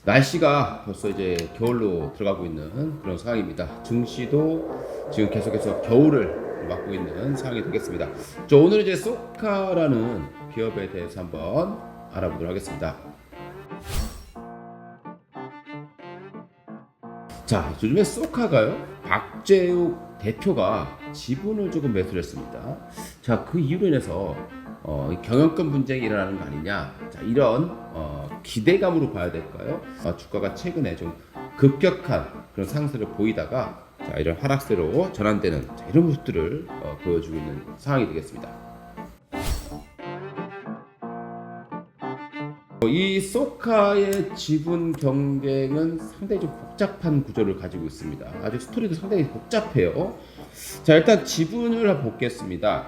날씨가 벌써 이제 겨울로 들어가고 있는 그런 상황입니다. 증시도 지금 계속해서 겨울을 맞고 있는 상황이 되겠습니다. 오늘 이제 소카라는 기업에 대해서 한번 알아보도록 하겠습니다. 자, 요즘에 소카가요, 박재욱 대표가 지분을 조금 매수를 했습니다. 자, 그 이유로 인해서 경영권 분쟁이 일어나는 거 아니냐, 자, 이런 기대감으로 봐야 될까요? 주가가 최근에 좀 급격한 그런 상승을 보이다가 자, 이런 하락세로 전환되는 자, 이런 모습들을 보여주고 있는 상황이 되겠습니다. 이 소카의 지분 경쟁은 상당히 좀 복잡한 구조를 가지고 있습니다. 아주 스토리도 상당히 복잡해요. 자, 일단 지분을 보겠습니다.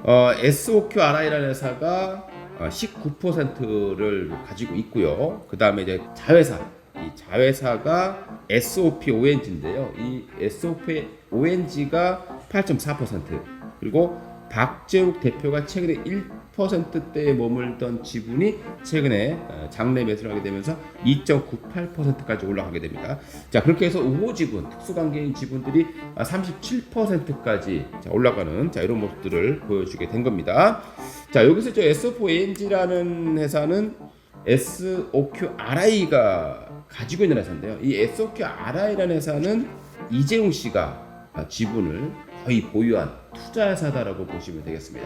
SOQRI라는 회사가 19%를 가지고 있고요. 그 다음에 이제 자회사, 이 자회사가 SOPONG인데요. 이 SOPONG가 8.4%, 그리고 박재욱 대표가 최근에 1%대에 머물던 지분이 최근에 장내 매수를 하게 되면서 2.98%까지 올라가게 됩니다. 자, 그렇게 해서 우호 지분, 특수관계인 지분들이 37%까지 올라가는 자, 이런 모습들을 보여주게 된 겁니다. 자, 여기서 저 S4ANG라는 회사는 SOQRI가 가지고 있는 회사인데요. 이 SOQRI라는 회사는 이재용 씨가 지분을 거의 보유한 투자회사다라고 보시면 되겠습니다.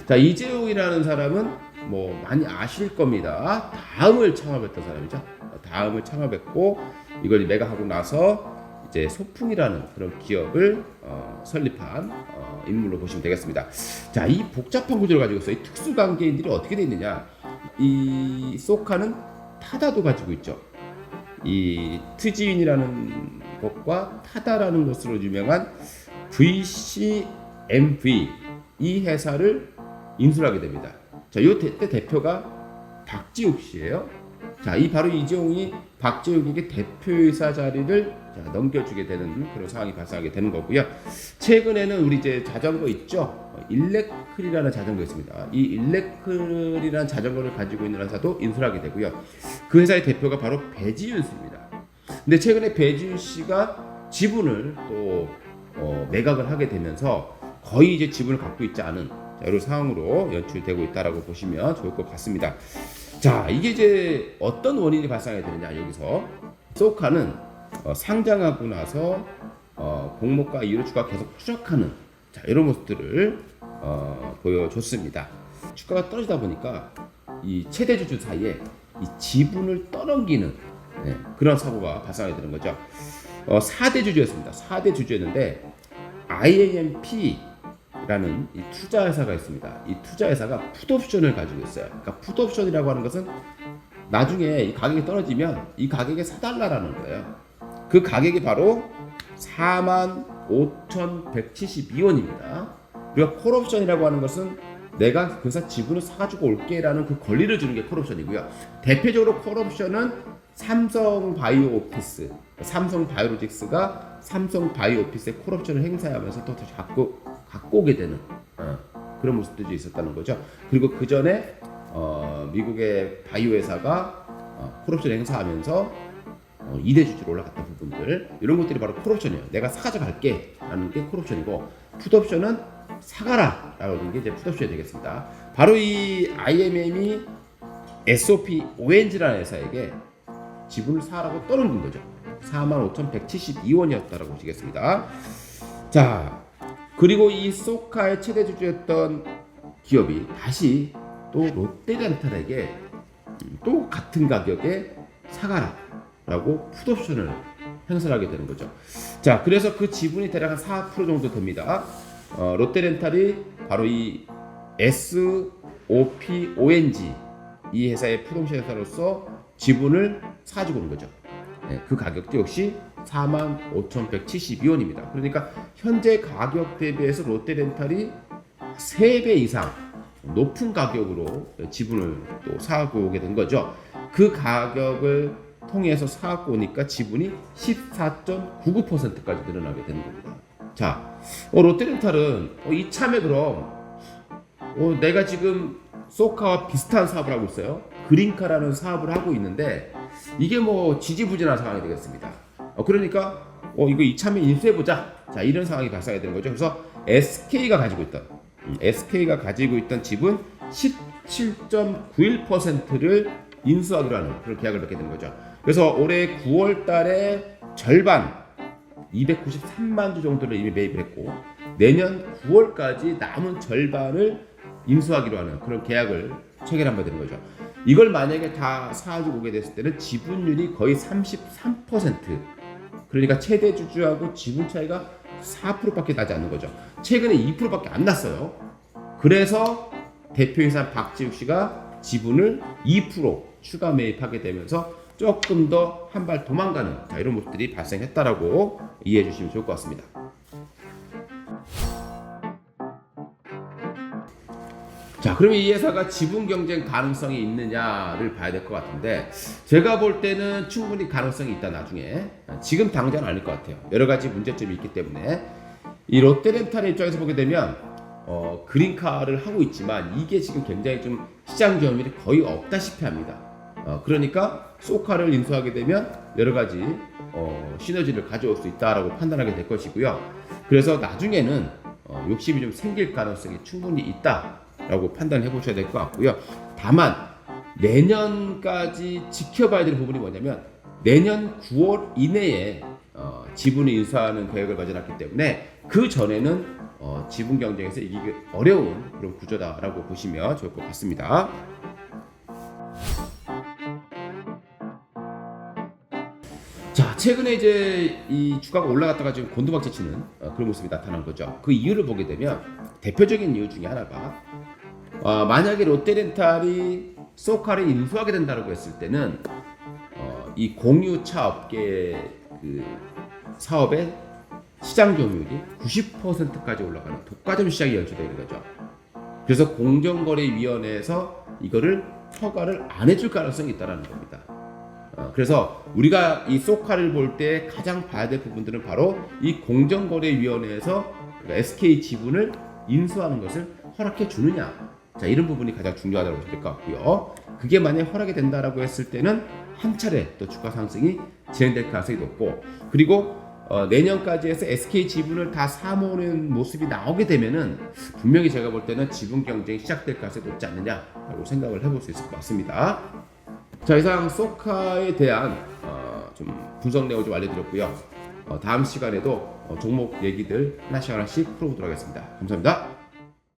자, 이재용이라는 사람은 뭐 많이 아실 겁니다. 다음을 창업했던 사람이죠. 다음을 창업했고 이걸 매각하고 나서 이제 소풍이라는 그런 기업을 설립한 인물로 보시면 되겠습니다. 자, 이 복잡한 구조를 가지고 있어요. 이 특수관계인들이 어떻게 되어 있느냐? 이 소카는 타다도 가지고 있죠. 이 트지윈이라는 것과 타다라는 것으로 유명한 VCMV, 이 회사를 인수를 하게 됩니다. 자, 이 대표가 박지욱 씨예요. 자, 이 바로 이재용이 박지욱에게 대표이사 자리를 넘겨주게 되는 그런 상황이 발생하게 되는 거고요. 최근에는 우리 이제 자전거 있죠. 일렉클이라는 자전거 있습니다. 이 일렉클이라는 자전거를 가지고 있는 회사도 인수를 하게 되고요. 그 회사의 대표가 바로 배지윤 씨입니다. 근데 최근에 배지윤 씨가 지분을 또 매각을 하게 되면서 거의 이제 지분을 갖고 있지 않은 이런 상황으로 연출되고 있다라고 보시면 좋을 것 같습니다. 자, 이게 이제 어떤 원인이 발생하게 되느냐, 여기서 소카는 상장하고 나서 공모가 이후로 주가가 계속 추락하는 자, 이런 모습들을 보여줬습니다. 주가가 떨어지다 보니까 이 최대 주주 사이에 이 지분을 떠넘기는 그런 사고가 발생하게 되는 거죠. 4대 주주였습니다. 4대 주주였는데 IAMP라는 이 투자회사가 있습니다. 이 투자회사가 풋옵션을 가지고 있어요. 그러니까 풋옵션이라고 하는 것은 나중에 이 가격이 떨어지면 이 가격에 사달라는 거예요. 그 가격이 바로 45,172원입니다. 그리고 콜옵션이라고 하는 것은 내가 그 회사 지분을 사가지고 올게라는 그 권리를 주는 게 콜옵션이고요. 대표적으로 콜옵션은 삼성바이오오피스, 삼성바이오로직스가 삼성바이오오피스의 콜옵션을 행사하면서 또 다시 갖고 오게 되는 그런 모습들이 있었다는 거죠. 그리고 그 전에 미국의 바이오 회사가 콜옵션 행사하면서 2대 주주로 올라갔던 부분들, 이런 것들이 바로 콜옵션이에요. 내가 사가져갈게 라는 게 콜옵션이고, 풋옵션은 사가라 라는 게 이제 풋옵션이 되겠습니다. 바로 이 IMM이 SOPONG라는 회사에게 지분을 사라고 떠넘긴 거죠. 45,172원이었다라고 보시겠습니다. 자, 그리고 이 소카의 최대 주주였던 기업이 다시 또 롯데렌탈에게 또 같은 가격에 사가라라고 풋옵션을 행사하게 되는 거죠. 자, 그래서 그 지분이 대략 한 4% 정도 됩니다. 롯데렌탈이 바로 이 SOPONG, 이 회사의 풋옵션 회사로서 지분을 사주고 오는 거죠. 그 가격도 역시 45,172원입니다. 그러니까 현재 가격 대비해서 롯데렌탈이 3배 이상 높은 가격으로 지분을 또 사고 오게 된 거죠. 그 가격을 통해서 사고 오니까 지분이 14.99%까지 늘어나게 되는 겁니다. 자, 롯데렌탈은 이참에 그럼 내가 지금 소카와 비슷한 사업을 하고 있어요. 그린카라는 사업을 하고 있는데 이게 뭐 지지부진한 상황이 되겠습니다. 그러니까 이거 이참에 인수해보자. 자, 이런 상황이 발생하게 되는 거죠. 그래서 SK가 가지고 있던 지분 17.91%를 인수하기로 하는 그런 계약을 맺게 되는 거죠. 그래서 올해 9월 달에 절반 293만 주 정도를 이미 매입을 했고 내년 9월까지 남은 절반을 인수하기로 하는 그런 계약을 체결한 바 되는 거죠. 이걸 만약에 다 사가지고 오게 됐을 때는 지분율이 거의 33%, 그러니까 최대 주주하고 지분 차이가 4%밖에 나지 않는 거죠. 최근에 2%밖에 안 났어요. 그래서 대표이사 박지욱 씨가 지분을 2% 추가 매입하게 되면서 조금 더 한 발 도망가는 이런 모습들이 발생했다라고 이해해 주시면 좋을 것 같습니다. 자, 그러면 이 회사가 지분 경쟁 가능성이 있느냐를 봐야 될 것 같은데 제가 볼 때는 충분히 가능성이 있다. 나중에 지금 당장은 아닐 것 같아요. 여러 가지 문제점이 있기 때문에 이 롯데렌탈의 입장에서 보게 되면 그린카를 하고 있지만 이게 지금 굉장히 좀 시장 점유율이 거의 없다시피 합니다. 그러니까 소카를 인수하게 되면 여러 가지 시너지를 가져올 수 있다라고 판단하게 될 것이고요. 그래서 나중에는 욕심이 좀 생길 가능성이 충분히 있다라고 판단해 보셔야 될 것 같고요. 다만 내년까지 지켜봐야 될 부분이 뭐냐면 내년 9월 이내에 지분을 인수하는 계획을 마련했기 때문에 그 전에는 지분 경쟁에서 이기기 어려운 그런 구조다라고 보시면 좋을 것 같습니다. 자, 최근에 이제 이 주가가 올라갔다가 지금 곤두박질 치는 그런 모습이 나타난 거죠. 그 이유를 보게 되면 대표적인 이유 중에 하나가 만약에 롯데렌탈이 소카를 인수하게 된다고 했을 때는 이 공유차 업계 그 사업의 시장 점유율이 90%까지 올라가는 독과점 시장이 연출되는 거죠. 그래서 공정거래위원회에서 이거를 허가를 안 해줄 가능성이 있다는 겁니다. 그래서 우리가 이 소카를 볼 때 가장 봐야 될 부분들은 바로 이 공정거래위원회에서 SK 지분을 인수하는 것을 허락해 주느냐, 자, 이런 부분이 가장 중요하다고 보실 것 같고요. 그게 만약 허락이 된다라고 했을 때는 한 차례 또 주가 상승이 진행될 가능성이 높고, 그리고 내년까지 해서 SK 지분을 다 사모으는 모습이 나오게 되면은 분명히 제가 볼 때는 지분 경쟁이 시작될 가능성이 높지 않느냐라고 생각을 해볼 수 있을 것 같습니다. 자, 이상 소카에 대한 좀 분석 내용을 좀 알려드렸고요. 다음 시간에도 종목 얘기들 하나씩 풀어보도록 하겠습니다. 감사합니다.